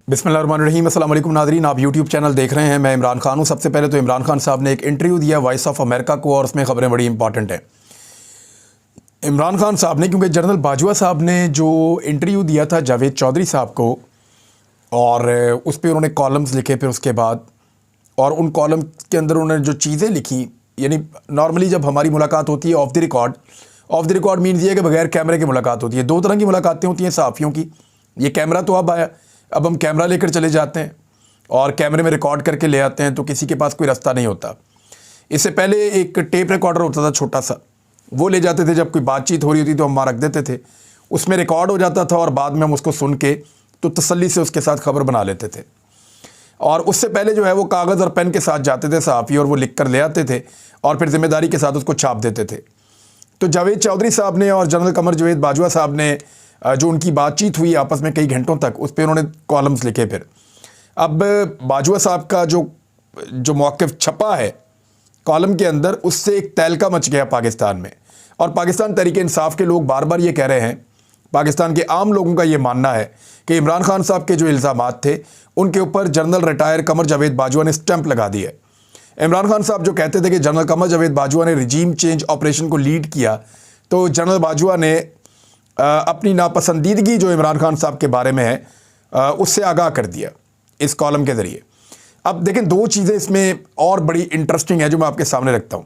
बिस्मिल्लाहिर्रहमानिर्रहीम। अस्सलाम वालेकुम नाज़रीन, आप यूट्यूब चैनल देख रहे हैं। मैं इमरान खान हूँ। सबसे पहले तो इमरान खान साहब ने एक इंटरव्यू दिया वॉइस ऑफ अमेरिका को और उसमें ख़बरें बड़ी इंपॉर्टेंट हैं। इमरान खान साहब ने, क्योंकि जनरल बाजवा साहब ने जो इंटरव्यू दिया था जावेद चौधरी साहब को और उस पर उन्होंने कॉलम्स लिखे, फिर उसके बाद और उन कॉलम के अंदर उन्होंने जो चीज़ें लिखी, यानी नॉर्मली जब हमारी मुलाकात होती है ऑफ द रिकॉर्ड मीन्स ये कि बगैर कैमरे की मुलाकात होती है। दो तरह की मुलाकातें होती हैं सहाफ़ियों की। ये कैमरा तो अब आया, अब हम कैमरा लेकर चले जाते हैं और कैमरे में रिकॉर्ड करके ले आते हैं, तो किसी के पास कोई रास्ता नहीं होता। इससे पहले एक टेप रिकॉर्डर होता था छोटा सा, वो ले जाते थे, जब कोई बातचीत हो रही होती तो हम वहाँ रख देते थे, उसमें रिकॉर्ड हो जाता था और बाद में हम उसको सुन के तो तसल्ली से उसके साथ खबर बना लेते थे। और उससे पहले जो है वो कागज़ और पेन के साथ जाते थे सहाफ़ी और वो लिख कर ले आते थे और फिर ज़िम्मेदारी के साथ उसको छाप देते थे। तो जावेद चौधरी साहब ने और जनरल कमर जावेद बाजवा साहब ने जो उनकी बातचीत हुई आपस में कई घंटों तक, उस पर उन्होंने कॉलम्स लिखे। फिर अब बाजवा साहब का जो मौक़िफ़ छपा है कॉलम के अंदर, उससे एक तहलका मच गया पाकिस्तान में। और पाकिस्तान तहरीक इंसाफ के लोग बार बार ये कह रहे हैं, पाकिस्तान के आम लोगों का ये मानना है कि इमरान खान साहब के जो इल्ज़ामात थे उनके ऊपर जनरल रिटायर कमर जावेद बाजवा ने स्टैंप लगा दी है। इमरान खान साहब जो कहते थे कि जनरल कमर जावेद बाजवा ने रिजीम चेंज ऑपरेशन को लीड किया, तो जनरल बाजवा ने अपनी नापसंदीदगी जो इमरान खान साहब के बारे में है उससे आगाह कर दिया इस कॉलम के ज़रिए। अब देखें, दो चीज़ें इसमें और बड़ी इंटरेस्टिंग है जो मैं आपके सामने रखता हूँ।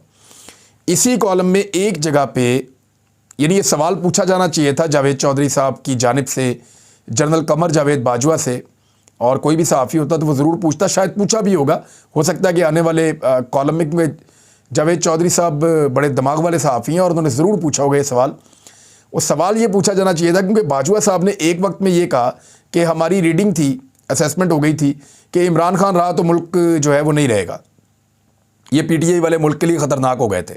इसी कॉलम में एक जगह पे यानी ये सवाल पूछा जाना चाहिए था जावेद चौधरी साहब की जानिब से जनरल कमर जावेद बाजवा से, और कोई भी सहाफ़ी होता तो वो ज़रूर पूछता, शायद पूछा भी होगा, हो सकता है कि आने वाले कॉलम में, क्योंकि जावेद चौधरी साहब बड़े दिमाग वाले सहाफ़ी हैं और उन्होंने ज़रूर पूछा होगा ये सवाल। वो सवाल ये पूछा जाना चाहिए था क्योंकि बाजवा साहब ने एक वक्त में ये कहा कि हमारी रीडिंग थी, असेसमेंट हो गई थी कि इमरान खान रहा तो मुल्क जो है वो नहीं रहेगा, ये पीटीआई वाले मुल्क के लिए ख़तरनाक हो गए थे।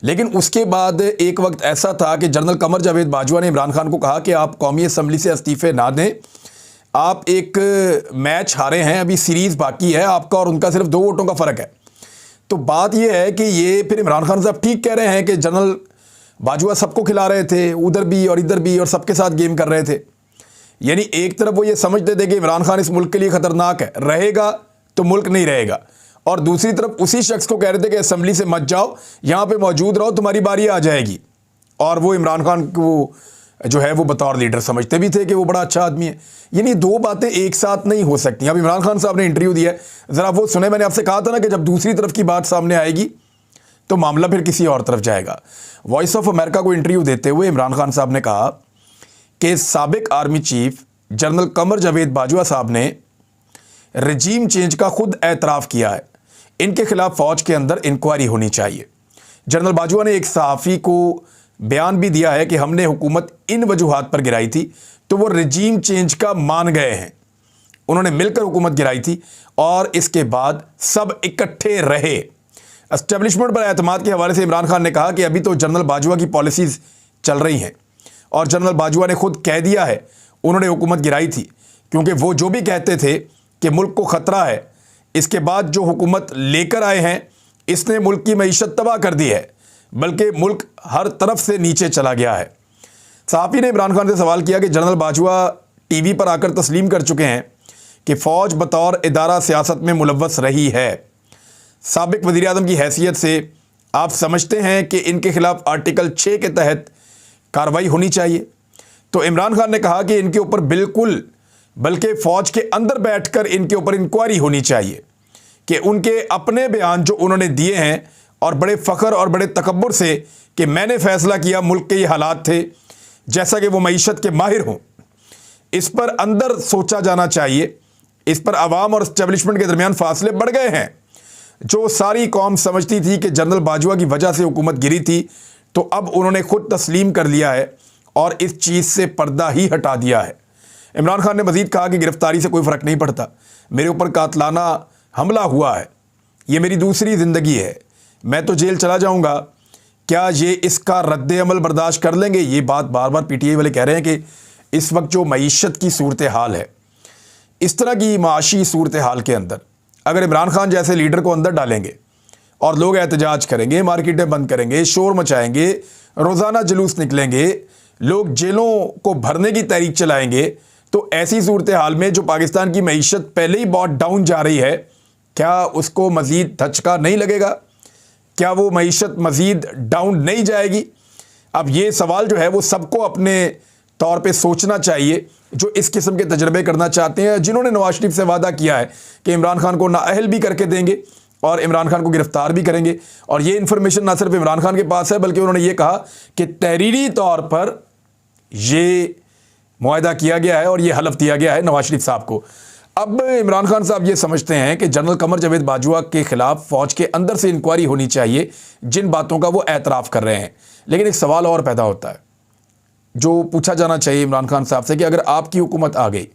लेकिन उसके बाद एक वक्त ऐसा था कि जनरल कमर जावेद बाजवा ने इमरान खान को कहा कि आप कौमी असम्बली से इस्तीफ़े ना दें, आप एक मैच हारे हैं, अभी सीरीज़ बाकी है, आपका और उनका सिर्फ 2 वोटों का फ़र्क है। तो बात यह है कि ये फिर इमरान खान साहब ठीक कह रहे हैं कि जनरल बाजवा सबको खिला रहे थे, उधर भी और इधर भी, और सबके साथ गेम कर रहे थे। यानी एक तरफ वो ये समझते थे कि इमरान खान इस मुल्क के लिए ख़तरनाक है, रहेगा तो मुल्क नहीं रहेगा, और दूसरी तरफ उसी शख्स को कह रहे थे कि असम्बली से मत जाओ, यहाँ पे मौजूद रहो, तुम्हारी बारी आ जाएगी। और वो इमरान खान को जो है वो बतौर लीडर समझते भी थे कि वो बड़ा अच्छा आदमी है। यानी दो बातें एक साथ नहीं हो सकती। अब इमरान खान साहब ने इंटरव्यू दिया है, ज़रा वो सुने। मैंने आपसे कहा था ना कि जब दूसरी तरफ की बात सामने आएगी तो मामला फिर किसी और तरफ जाएगा। वॉइस ऑफ अमेरिका को इंटरव्यू देते हुए इमरान खान साहब ने कहा कि साबिक army chief general Qamar Javed Bajwa साहब ने रजीम चेंज का खुद एतराफ़ किया है, इनके खिलाफ फ़ौज के अंदर इंक्वायरी होनी चाहिए। जनरल बाजवा ने एक सहाफ़ी को बयान भी दिया है कि हमने हुकूमत इन वजूहात पर गिराई थी, तो वो रजीम चेंज का मान गए हैं, उन्होंने मिलकर हुकूमत गिराई थी और इसके बाद सब इकट्ठे रहे। एस्टेब्लिशमेंट पर एतमाद के हवाले से इमरान खान ने कहा कि अभी तो जनरल बाजवा की पॉलिसीज़ चल रही हैं और जनरल बाजवा ने खुद कह दिया है उन्होंने हुकूमत गिराई थी, क्योंकि वो जो भी कहते थे कि मुल्क को ख़तरा है, इसके बाद जो हुकूमत लेकर आए हैं इसने मुल्क की मईशत तबाह कर दी है, बल्कि मुल्क हर तरफ से नीचे चला गया है। सहाफ़ी ने इमरान खान से सवाल किया कि जनरल बाजवा टीवी पर आकर तस्लीम कर चुके हैं कि फ़ौज बतौर इदारा सियासत में मुलव्वस रही है। साबिक वज़ीर आज़म की हैसियत से आप समझते हैं कि इनके ख़िलाफ़ आर्टिकल 6 के तहत कार्रवाई होनी चाहिए? तो इमरान खान ने कहा कि इनके ऊपर बिल्कुल, बल्कि फ़ौज के अंदर बैठकर इनके ऊपर इंक्वायरी होनी चाहिए कि उनके अपने बयान जो उन्होंने दिए हैं और बड़े फ़ख्र और बड़े तकब्बुर से कि मैंने फ़ैसला किया, मुल्क के ये हालात थे, जैसा कि वो मईशत के माहिर हों, इस पर अंदर सोचा जाना चाहिए। इस पर आवाम और इस्टेब्लिशमेंट के दरमियान फासले बढ़ गए हैं। जो सारी कौम समझती थी कि जनरल बाजवा की वजह से हुकूमत गिरी थी, तो अब उन्होंने खुद तस्लीम कर लिया है और इस चीज़ से पर्दा ही हटा दिया है। इमरान खान ने मज़ीद कहा कि गिरफ्तारी से कोई फ़र्क नहीं पड़ता, मेरे ऊपर कातलाना हमला हुआ है, ये मेरी दूसरी ज़िंदगी है, मैं तो जेल चला जाऊँगा, क्या ये इसका रद्द अमल बर्दाश्त कर लेंगे? ये बात बार बार पीटीआई वाले कह रहे हैं कि इस वक्त जो मईशत की सूरत हाल है, इस तरह की माशी सूरत हाल के अंदर अगर इमरान खान जैसे लीडर को अंदर डालेंगे और लोग एहतजाज करेंगे, मार्केटें बंद करेंगे, शोर मचाएंगे, रोज़ाना जुलूस निकलेंगे, लोग जेलों को भरने की तहरीक चलाएंगे, तो ऐसी सूरत हाल में जो पाकिस्तान की मईशत पहले ही बहुत डाउन जा रही है, क्या उसको मज़ीद धचका नहीं लगेगा? क्या वो मईशत मज़ीद डाउन नहीं जाएगी? अब ये सवाल जो है वो सबको अपने तौर पे सोचना चाहिए, जो इस किस्म के तजर्बे करना चाहते हैं, जिन्होंने नवाज शरीफ से वादा किया है कि इमरान खान को नाअहल भी करके देंगे और इमरान खान को गिरफ्तार भी करेंगे। और ये इन्फॉर्मेशन ना सिर्फ इमरान खान के पास है, बल्कि उन्होंने ये कहा कि तहरीरी तौर पर ये मुआहदा किया गया है और ये हलफ दिया गया है नवाज शरीफ साहब को। अब इमरान खान साहब ये समझते हैं कि जनरल कमर जावेद बाजवा के खिलाफ फौज के अंदर से इंक्वायरी होनी चाहिए, जिन बातों का वो एतराफ़ कर रहे हैं। लेकिन एक सवाल और पैदा होता है जो पूछा जाना चाहिए इमरान खान साहब से कि अगर आपकी हुकूमत आ गई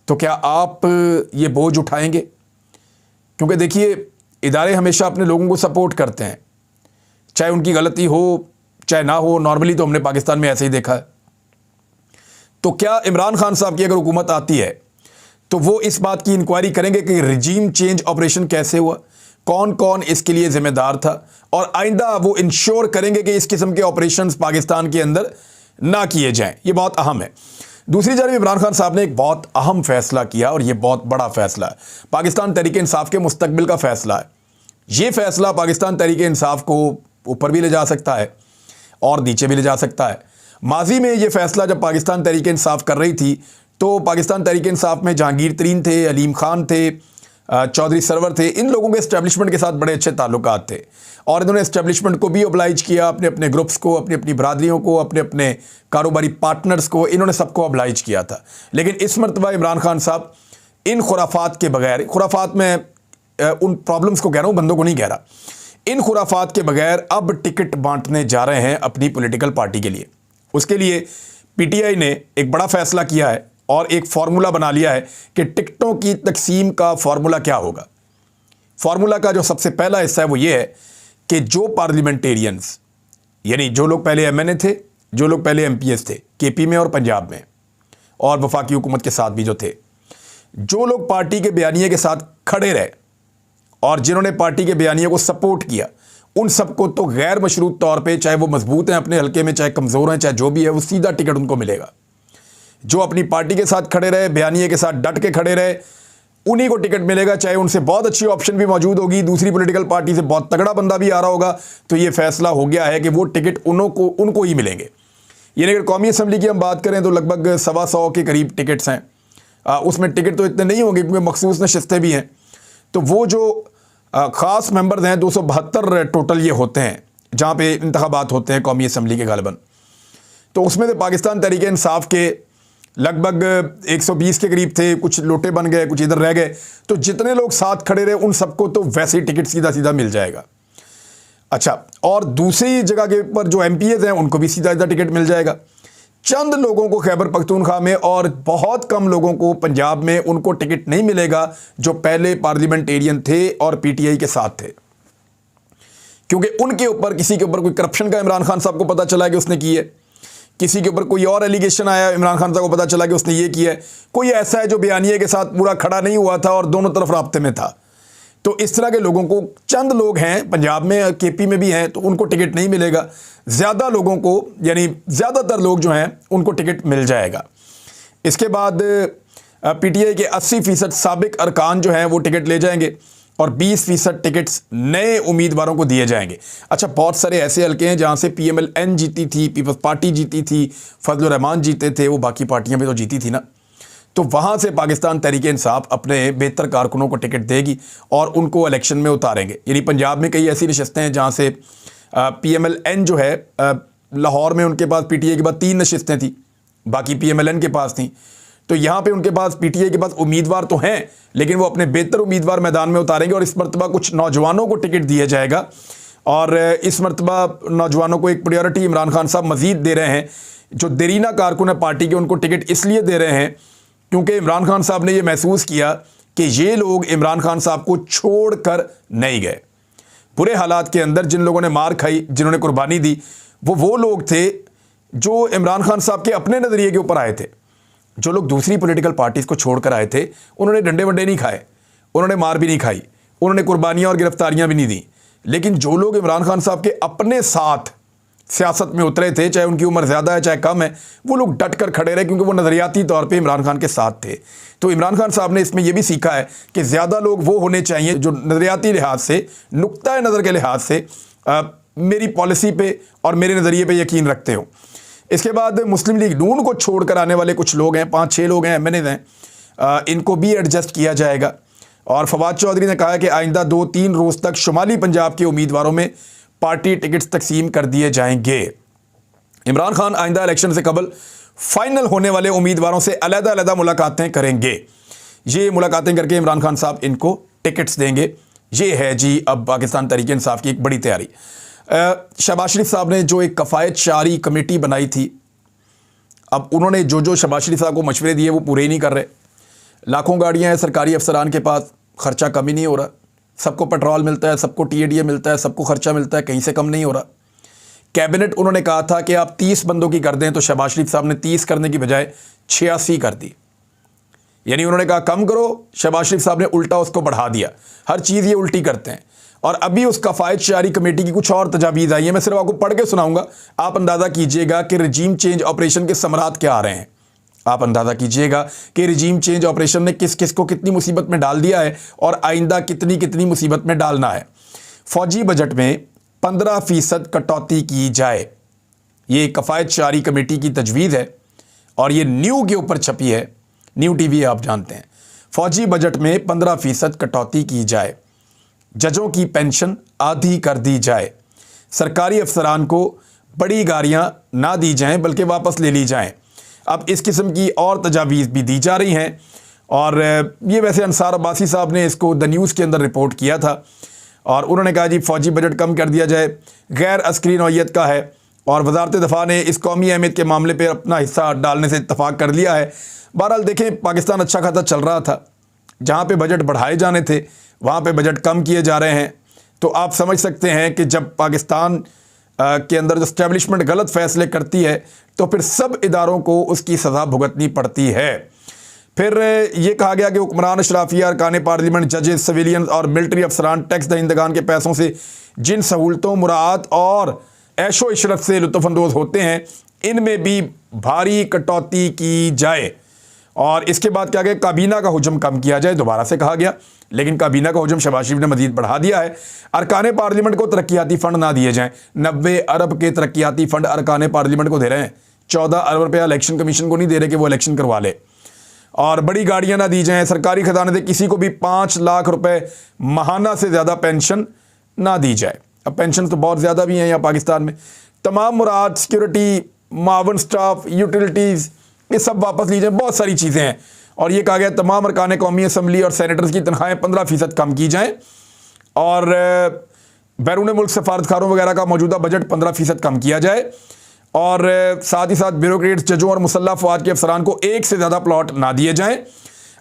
तो क्या आप ये बोझ उठाएंगे? क्योंकि देखिए, इदारे हमेशा अपने लोगों को सपोर्ट करते हैं, चाहे उनकी गलती हो चाहे ना हो। नॉर्मली तो हमने पाकिस्तान में ऐसे ही देखा है। तो क्या इमरान खान साहब की अगर हुकूमत आती है तो वो इस बात की इंक्वायरी करेंगे कि रिजीम चेंज ऑपरेशन कैसे हुआ, कौन कौन इसके लिए जिम्मेदार था, और आइंदा वो इंश्योर करेंगे कि इस किस्म के ऑपरेशंस पाकिस्तान के अंदर ना किए जाएं। ये बहुत अहम है। दूसरी जानब इमरान खान साहब ने एक बहुत अहम फैसला किया और ये बहुत बड़ा फैसला है, पाकिस्तान तहरीक इंसाफ के मुस्तकबिल का फैसला है। ये फैसला पाकिस्तान तहरीक इंसाफ को ऊपर भी ले जा सकता है और नीचे भी ले जा सकता है। माजी में ये फैसला जब पाकिस्तान तहरीक इंसाफ कर रही थी तो पाकिस्तान तहरीक इंसाफ में जहांगीर तरीन थे, अलीम खान थे, चौधरी सरवर थे। इन लोगों के इस्टेब्लिशमेंट के साथ बड़े अच्छे ताल्लुकात थे और इन्होंने इस्टेब्लिशमेंट को भी ऑब्लाइज किया, अपने अपने ग्रुप्स को, अपनी अपनी बरादरियों को, अपने अपने कारोबारी पार्टनर्स को, इन्होंने सबको ऑब्लाइज किया था। लेकिन इस मरतबा इमरान खान साहब इन खुराफात के बगैर, खुराफात में उन प्रॉब्लम्स को कह रहा हूँ, बंदों को नहीं कह रहा, इन खुराफात के बगैर अब टिकट बांटने जा रहे हैं अपनी पॉलिटिकल पार्टी के लिए। उसके लिए पीटीआई ने एक बड़ा फैसला किया है और एक फार्मूला बना लिया है कि टिकटों की तकसीम का फार्मूला क्या होगा। फार्मूला का जो सबसे पहला हिस्सा है वो ये है कि जो पार्लियामेंटेरियंस, यानी जो लोग पहले एमएनए थे, जो लोग पहले एमपीएस थे केपी में और पंजाब में और वफाकी हुकूमत के साथ भी जो थे, जो लोग पार्टी के बयानिए के साथ खड़े रहे और जिन्होंने पार्टी के बयानिए को सपोर्ट किया, उन सबको तो गैर मशरूत तौर पे, चाहे वो मजबूत हैं अपने हल्के में, चाहे कमज़ोर हैं, चाहे जो भी है, वो सीधा टिकट उनको मिलेगा। जो अपनी पार्टी के साथ खड़े रहे, बयानिए के साथ डट के खड़े रहे, उन्हीं को टिकट मिलेगा। चाहे उनसे बहुत अच्छी ऑप्शन भी मौजूद होगी, दूसरी पॉलिटिकल पार्टी से बहुत तगड़ा बंदा भी आ रहा होगा, तो ये फैसला हो गया है कि वो टिकट उनको ही मिलेंगे। यानी अगर कौमी असम्बली की हम बात करें तो लगभग 125 के करीब टिकट्स हैं। उसमें टिकट तो इतने नहीं होंगे क्योंकि मखसूस नशिस्तें भी हैं। तो वो जो ख़ास मेंबर्स हैं, 272 टोटल ये होते हैं जहाँ पे इंतखाबात होते हैं कौमी असम्बली के गालिबन। तो उसमें से पाकिस्तान तहरीक इंसाफ के लगभग 120 के करीब थे, कुछ लोटे बन गए, कुछ इधर रह गए। तो जितने लोग साथ खड़े रहे उन सबको तो वैसे ही टिकट सीधा सीधा मिल जाएगा। अच्छा, और दूसरी जगह के ऊपर जो एमपीएस हैं उनको भी सीधा सीधा टिकट मिल जाएगा। चंद लोगों को खैबर पख्तूनख्वा में और बहुत कम लोगों को पंजाब में उनको टिकट नहीं मिलेगा जो पहले पार्लियामेंटेरियन थे और पीटीआई के साथ थे, क्योंकि उनके ऊपर, किसी के ऊपर कोई करप्शन का इमरान खान साहब को पता चला कि उसने की है, किसी के ऊपर कोई और एलिगेशन आया, इमरान खान साहब को पता चला कि उसने ये किया है, कोई ऐसा है जो बयानिए के साथ पूरा खड़ा नहीं हुआ था और दोनों तरफ राब्ते में था। तो इस तरह के लोगों को, चंद लोग हैं पंजाब में, केपी में भी हैं, तो उनको टिकट नहीं मिलेगा। ज़्यादा लोगों को, यानी ज़्यादातर लोग जो हैं उनको टिकट मिल जाएगा। इसके बाद पीटीआई के 80% साबिक अरकान जो हैं वो टिकट ले जाएंगे और 20% टिकट्स नए उम्मीदवारों को दिए जाएंगे। अच्छा, बहुत सारे ऐसे हल्के हैं जहाँ से PMLN जीती थी, पीपल्स पार्टी जीती थी, फजलुर रहमान जीते थे, वो बाकी पार्टियाँ भी तो जीती थी ना। तो वहाँ से पाकिस्तान तहरीक इंसाफ अपने बेहतर कारकुनों को टिकट देगी और उनको इलेक्शन में उतारेंगे। यानी पंजाब में कई ऐसी नशस्तें हैं जहाँ से PMLN जो है, लाहौर में उनके पास पीटीआई के बाद 3 नशस्तें थी, बाकी PMLN के पास थी। तो यहाँ पे उनके पास, पीटीआई के पास उम्मीदवार तो हैं, लेकिन वो अपने बेहतर उम्मीदवार मैदान में उतारेंगे और इस मरतबा कुछ नौजवानों को टिकट दिया जाएगा। और इस मरतबा नौजवानों को एक प्रायोरिटी इमरान खान साहब मज़ीद दे रहे हैं। जो देरीना कारकुन है पार्टी के, उनको टिकट इसलिए दे रहे हैं क्योंकि इमरान खान साहब ने ये महसूस किया कि ये लोग इमरान खान साहब को छोड़ कर नहीं गए। बुरे हालात के अंदर जिन लोगों ने मार खाई, जिन्होंने कुर्बानी दी, वो लोग थे जो इमरान खान साहब के अपने नज़रिए के ऊपर आए थे। जो लोग दूसरी पॉलिटिकल पार्टीज़ को छोड़कर आए थे, उन्होंने डंडे वंडे नहीं खाए, उन्होंने मार भी नहीं खाई, उन्होंने कुर्बानियाँ और गिरफ्तारियाँ भी नहीं दी। लेकिन जो लोग इमरान खान साहब के अपने साथ सियासत में उतरे थे, चाहे उनकी उम्र ज़्यादा है चाहे कम है, वो लोग डट कर खड़े रहे क्योंकि वो नज़रियाती तौर पे इमरान खान के साथ थे। तो इमरान खान साहब ने इसमें यह भी सीखा है कि ज़्यादा लोग वो होने चाहिए जो नज़रियाती लिहाज से, नुक्ता नज़र के लिहाज से मेरी पॉलिसी पे और मेरे नज़रिए पे यकीन रखते हो। इसके बाद मुस्लिम लीग नून को छोड़कर आने वाले कुछ लोग हैं, 5-6 लोग हैं, MNAs हैं, इनको भी एडजस्ट किया जाएगा। और फवाद चौधरी ने कहा है कि आइंदा 2-3 रोज़ तक शुमाली पंजाब के उम्मीदवारों में पार्टी टिकट्स तकसीम कर दिए जाएंगे। इमरान खान आइंदा इलेक्शन से कबल फाइनल होने वाले उम्मीदवारों से अलग-अलग मुलाकातें करेंगे। ये मुलाकातें करके इमरान खान साहब इनको टिकट्स देंगे। ये है जी अब पाकिस्तान तहरीक इंसाफ की एक बड़ी तैयारी। शहबाज शरीफ साहब ने जो एक कफ़ायत शारी कमेटी बनाई थी, अब उन्होंने जो शहबाज शरीफ साहब को मशवरे दिए वो पूरे ही नहीं कर रहे। लाखों गाड़ियां हैं सरकारी अफसरान के पास, खर्चा कम ही नहीं हो रहा। सबको पेट्रोल मिलता है, सबको TADA मिलता है, सबको खर्चा मिलता है, कहीं से कम नहीं हो रहा। कैबिनेट उन्होंने कहा था कि आप 30 बंदों की कर दें, तो शहबाज शरीफ साहब ने 30 करने की बजाय 86 कर दी। यानी उन्होंने कहा कम करो, शहबाज शरीफ साहब ने उल्टा उसको बढ़ा दिया। हर चीज़ ये उल्टी करते हैं। और अभी उस कफ़ायत शारी कमेटी की कुछ और तजावीज़ आई है, मैं सिर्फ आपको पढ़ के सुनाऊंगा, आप अंदाज़ा कीजिएगा कि रजीम चेंज ऑपरेशन के समरात क्या आ रहे हैं। आप अंदाज़ा कीजिएगा कि रजीम चेंज ऑपरेशन ने किस किस को कितनी मुसीबत में डाल दिया है और आइंदा कितनी कितनी मुसीबत में डालना है। फौजी बजट में 15% कटौती की जाए, ये कफ़ायत शारी कमेटी की तजवीज़ है और ये न्यू के ऊपर छपी है, न्यू TV आप जानते हैं। फौजी बजट में 15% कटौती की जाए, जजों की पेंशन आधी कर दी जाए, सरकारी अफसरान को बड़ी गाड़ियां ना दी जाएं बल्कि वापस ले ली जाएं। अब इस किस्म की और तजावीज़ भी दी जा रही हैं और ये वैसे अंसार अब्बासी साहब ने इसको द न्यूज़ के अंदर रिपोर्ट किया था और उन्होंने कहा जी फ़ौजी बजट कम कर दिया जाए, गैर अस्करी नौइयत का है और वजारत दफ़ा ने इस कौमी अहमियत के मामले पर अपना हिस्सा डालने से इत्तफाक कर लिया है। बहरहाल देखें, पाकिस्तान अच्छा खासा चल रहा था, जहाँ पे बजट बढ़ाए जाने थे वहाँ पे बजट कम किए जा रहे हैं। तो आप समझ सकते हैं कि जब पाकिस्तान के अंदर जो इस्टेब्लिशमेंट गलत फ़ैसले करती है तो फिर सब इदारों को उसकी सज़ा भुगतनी पड़ती है। फिर ये कहा गया कि हुक्मरान अशराफिया, अरकान पार्लियामेंट, जजेस, सिविलियन और मिलिट्री अफसरान टैक्स दहिंदगान के पैसों से जिन सहूलतों, मुराआत और ऐशो इशरत से लुत्फ़अंदोज़ होते हैं, इनमें भी भारी कटौती की जाए। और इसके बाद क्या गया, काबीना का हुजम कम किया जाए, दोबारा से कहा गया, लेकिन काबीना का हुजम शहबाज शरीफ ने मजीद बढ़ा दिया है। अरकान पार्लियामेंट को तरक्याती फ़ंड ना दिए जाएं। 90 अरब के तरक्याती फ़ंड अरकान पार्लियामेंट को दे रहे हैं, 14 अरब रुपया इलेक्शन कमीशन को नहीं दे रहे कि वो इलेक्शन करवा ले। और बड़ी गाड़ियां ना दी जाएं, सरकारी खजाने से किसी को भी 5 लाख रुपए माहाना से ज़्यादा पेंशन ना दी जाए। अब पेंशन तो बहुत ज़्यादा भी हैं यहाँ पाकिस्तान में। तमाम मुराद, सिक्योरिटी, मावन स्टाफ, यूटिलिटीज़, ये सब वापस ली जाए। बहुत सारी चीज़ें हैं और ये कहा गया तमाम अरकान कौमी असम्बली और सेनेटर्स की तनख्वाहें 15% कम की जाएँ और बैरून मुल्क सफारतकारों वगैरह का मौजूदा बजट 15% कम किया जाए और साथ ही साथ ब्यूरोक्रेट्स, जजों और मुसल्लह फ़ौज के अफसरान को एक से ज़्यादा प्लॉट ना दिए जाएँ।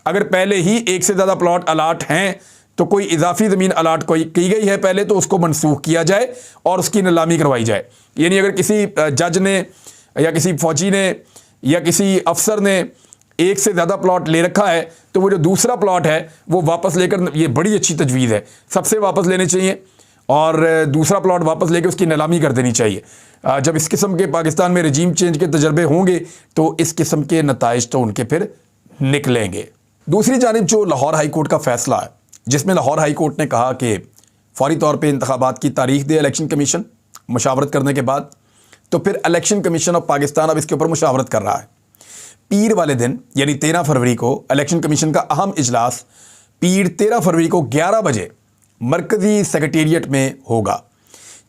अगर पहले ही एक से ज़्यादा प्लॉट अलाट हैं तो कोई इजाफी ज़मीन अलाट की गई है पहले, तो उसको मनसूख किया जाए और उसकी नीलामी करवाई जाए। यानी अगर किसी जज ने या किसी फ़ौजी ने या किसी अफसर ने एक से ज़्यादा प्लॉट ले रखा है तो वो जो दूसरा प्लॉट है वो वापस लेकर, ये बड़ी अच्छी तजवीज़ है, सबसे वापस लेने चाहिए और दूसरा प्लॉट वापस लेकर उसकी नीलामी कर देनी चाहिए। जब इस किस्म के पाकिस्तान में रजीम चेंज के तजर्बे होंगे तो इस किस्म के नताइज तो उनके फिर निकलेंगे। दूसरी जानिब जो लाहौर हाई कोर्ट का फ़ैसला है, जिसमें लाहौर हाई कोर्ट ने कहा कि फौरी तौर पर इंतखाबात की तारीख दे इलेक्शन कमीशन मुशावरत करने के बाद, तो फिर इलेक्शन कमीशन ऑफ पाकिस्तान अब इसके ऊपर मुशावरत कर रहा है। पीर वाले दिन यानी 13 फरवरी को इलेक्शन कमीशन का अहम इजलास पीर 13 फरवरी को 11 बजे मरकज़ी सेक्रेटेरिएट में होगा।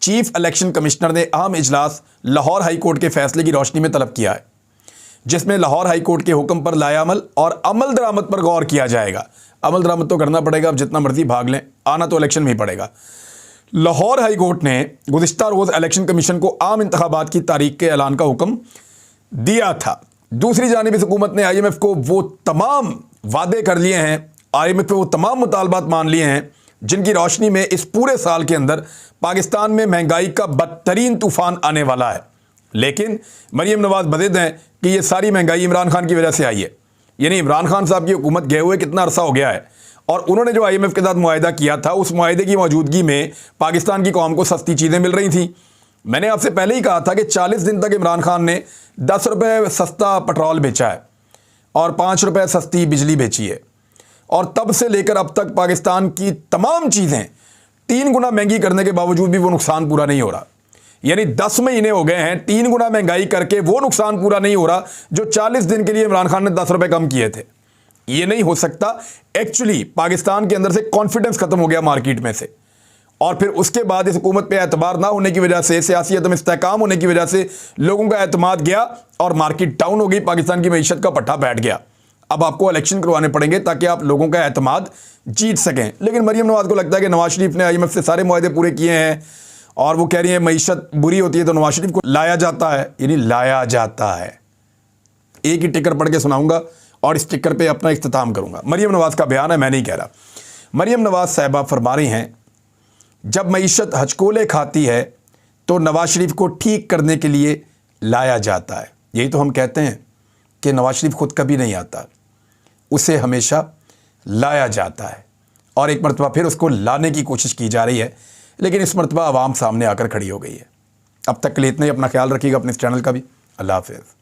चीफ इलेक्शन कमिश्नर ने अहम इजलास लाहौर हाई कोर्ट के फैसले की रोशनी में तलब किया है, जिसमें लाहौर हाई कोर्ट के हुक्म पर लायामल और अमल दरामद पर गौर किया जाएगा। अमल दरामद तो करना पड़ेगा, अब जितना मर्जी भाग लें, आना तो इलेक्शन में ही पड़ेगा। लाहौर हाई कोर्ट ने गुज़िश्ता रोज़ इलेक्शन कमीशन को आम इंतखाबात की तारीख के ऐलान का हुक्म दिया था। दूसरी जानिब इस हुकूमत ने IMF को वो तमाम वादे कर लिए हैं, IMF पे वो तमाम मुतालबात मान लिए हैं जिनकी रोशनी में इस पूरे साल के अंदर पाकिस्तान में महंगाई का बदतरीन तूफ़ान आने वाला है। लेकिन मरीम नवाज़ बज़िद हैं कि ये सारी महंगाई इमरान खान की वजह से आई है। यानी इमरान खान साहब की हुकूमत गए हुए कितना अरसा हो गया है और उन्होंने जो IMF के साथ मुआहिदा किया था, उस मुआहिदे की मौजूदगी में पाकिस्तान की कौम को सस्ती चीज़ें मिल रही थी, मैंने आपसे पहले ही कहा था कि 40 दिन तक इमरान खान ने 10 रुपये सस्ता पेट्रोल बेचा है और 5 रुपये सस्ती बिजली बेची है, और तब से लेकर अब तक पाकिस्तान की तमाम चीज़ें 3 गुना महंगी करने के बावजूद भी वो नुकसान पूरा नहीं हो रहा। यानी 10 महीने हो गए हैं, 3 गुना महंगाई करके वो नुकसान पूरा नहीं हो रहा जो 40 दिन के लिए इमरान खान ने 10 रुपये कम किए थे। ये नहीं हो सकता। एक्चुअली पाकिस्तान के अंदर से कॉन्फिडेंस खत्म हो गया मार्केट में से, और फिर उसके बाद इस हुकूमत पे एतबार ना होने की वजह से, सियासी अदम इस्तेहकाम होने की वजह से लोगों का एतमाद गया और मार्केट डाउन हो गई, पाकिस्तान की मईशत का पट्टा बैठ गया। अब आपको इलेक्शन करवाने पड़ेंगे ताकि आप लोगों का एतमाद जीत सकें। लेकिन मरीम नवाज को लगता है कि नवाज शरीफ ने IMF से सारे मुआहदे पूरे किए हैं और वो कह रही है मईशत बुरी होती है तो नवाज शरीफ को लाया जाता है। यानी लाया जाता है। एक ही टिकर पढ़ के सुनाऊंगा और इस टिकर पे अपना इख्तिताम करूंगा। मरीम नवाज का बयान है, मैं नहीं कह रहा। मरीम नवाज साहिबा फरमा रही हैं, जब मईशत हचकोले खाती है तो नवाज शरीफ को ठीक करने के लिए लाया जाता है। यही तो हम कहते हैं कि नवाज शरीफ खुद कभी नहीं आता, उसे हमेशा लाया जाता है, और एक मरतबा फिर उसको लाने की कोशिश की जा रही है, लेकिन इस मरतबा आवाम सामने आकर खड़ी हो गई है। अब तक के लिए इतना ही। अपना ख्याल रखिएगा, अपने इस चैनल का भी। अल्लाह हाफ़िज़।